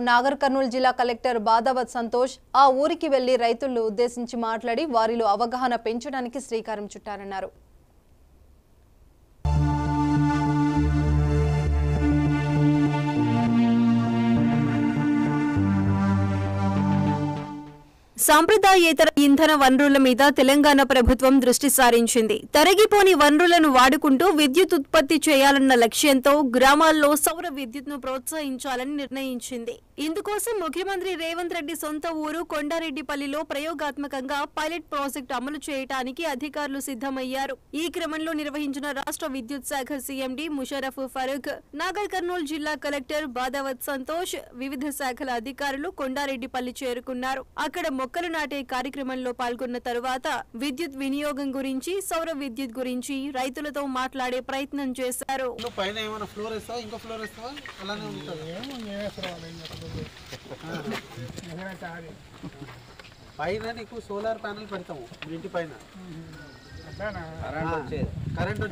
నాగర్ కర్నూల్ జిల్లా కలెక్టర్ బాదావత్ సంతోష్ ఆ ఊరికి వెళ్లి రైతులను ఉద్దేశించి మాట్లాడి వారిలో అవగాహన పెంచడానికి శ్రీకారం చుట్టారన్నారు. సాంప్రదాయేతర ఇంధన వనరుల మీద తెలంగాణ ప్రభుత్వం దృష్టి సారించింది. తరిగిపోని వనరులను వాడుకుంటూ విద్యుత్ ఉత్పత్తి చేయాలన్న లక్ష్యంతో గ్రామాల్లో సౌర విద్యుత్ను ప్రోత్సహించాలని నిర్ణయించింది. ఇందుకోసం ముఖ్యమంత్రి రేవంత్ రెడ్డి సొంత ఊరు కొండారెడ్డిపల్లిలో ప్రయోగాత్మకంగా పైలట్ ప్రాజెక్టు అమలు చేయడానికి అధికారులు సిద్ధమయ్యారు. ఈ క్రమంలో నిర్వహించిన రాష్ట్ర విద్యుత్ శాఖ సీఎండీ ముషర్రఫ్ ఫరూక్, నాగర్ కర్నూల్ జిల్లా కలెక్టర్ బాదావత్ సంతోష్, వివిధ శాఖల అధికారులు కొండారెడ్డిపల్లి చేరుకున్నారు. అక్కడ మొక్కలు నాటే కార్యక్రమంలో పాల్గొన్న తరువాత విద్యుత్ వినియోగం గురించి, సౌర విద్యుత్ గురించి రైతులతో మాట్లాడే ప్రయత్నం చేశారు. పైన నీకు సోలార్ ప్యానెల్ పెడతాము ఇంటి పైన, కరెంట్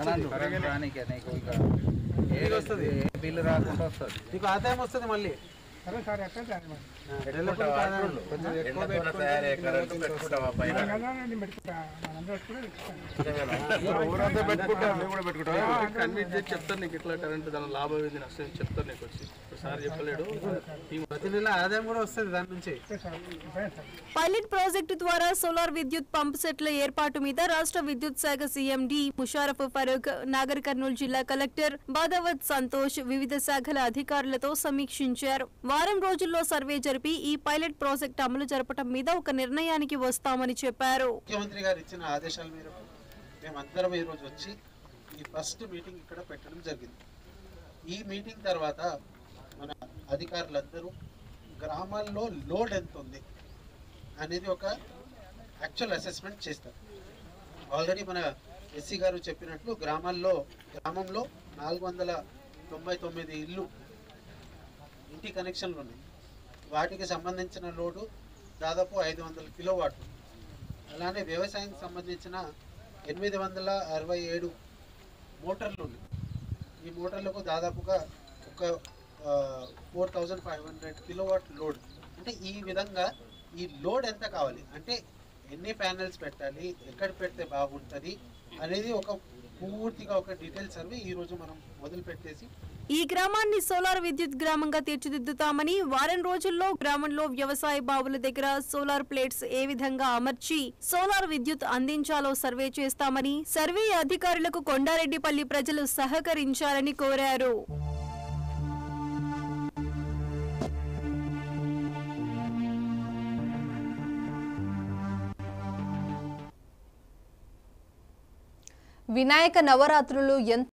వస్తుంది, బిల్లు రాకుండా వస్తుంది, నీకు ఆదాయం వస్తుంది. మళ్ళీ చెప్తాను నీకు ఇట్లా కరెంట్ దాని లాభం ఏంది నష్టం చెప్తాను నీకు వచ్చి సార్ చెప్పలేడు. ప్రతి నెల ఆదాయం కూడా వస్తుంది దాని నుంచి. పైలట్ ప్రాజెక్టు ద్వారా సోలార్ విద్యుత్ పంప్ సెట్ల ఏర్పాటు మీద రాష్ట్ర విద్యుత్ శాఖ సీఎండీ ముషర్రఫ్ ఫరూక్, నాగర్ కర్నూల్ జిల్లా కలెక్టర్ బాదావత్ సంతోష్ వివిధ శాఖల అధికారులతో సమీక్షించారు. వారం రోజుల్లో సర్వే జరిపి ఈ పైలట్ ప్రాజెక్టు అమలు జరపడం మీద ఒక నిర్ణయానికి వస్తామని చెప్పారు. ముఖ్యమంత్రి గారు ఇచ్చిన ఆదేశాల మేరకు మేమందరం ఈ రోజు వచ్చి ఈ ఫస్ట్ మీటింగ్ ఇక్కడ పెట్టడం జరిగింది. ఈ మీటింగ్ తర్వాత మన అధికారులందరూ గ్రామాల్లో లోడ్ ఎంత ఉంది అనేది ఒక యాక్చువల్ అసెస్మెంట్ చేస్తారు. ఆల్రెడీ మన ఎస్సీ గారు చెప్పినట్లు గ్రామంలో 499 ఇల్లు ఇంటి కనెక్షన్లు ఉన్నాయి. వాటికి సంబంధించిన లోడు దాదాపు 500 కిలోవాట్లు. అలానే వ్యవసాయానికి సంబంధించిన 867 మోటార్లు ఉన్నాయి. ఈ మోటార్లకు దాదాపుగా ఒక 4500 కిలోవాట్ లోడ్. అంటే ఈ విధంగా ఈ లోడ్ ఎంత కావాలి, అంటే ఎన్ని ప్యానెల్స్ పెట్టాలి, ఎక్కడ పెడితే బాగుంటుంది అనేది ఒక పూర్తిగా ఒక డీటెయిల్ సర్వే ఈ రోజు మనం మొదలు పెట్టేసి ఈ గ్రామాన్ని సోలార్ విద్యుత్ గ్రామంగా తీర్చిదిద్దుతామని, వారం రోజుల్లో గ్రామంలో వ్యవసాయ బావుల దగ్గర సోలార్ ప్లేట్స్ ఏ విధంగా అమర్చి సోలార్ విద్యుత్ అందించాలో సర్వే చేస్తామని, సర్వే అధికారులకు కొండారెడ్డిపల్లి ప్రజలు సహకరించాలని కోరారు. వినాయక నవరాత్రులు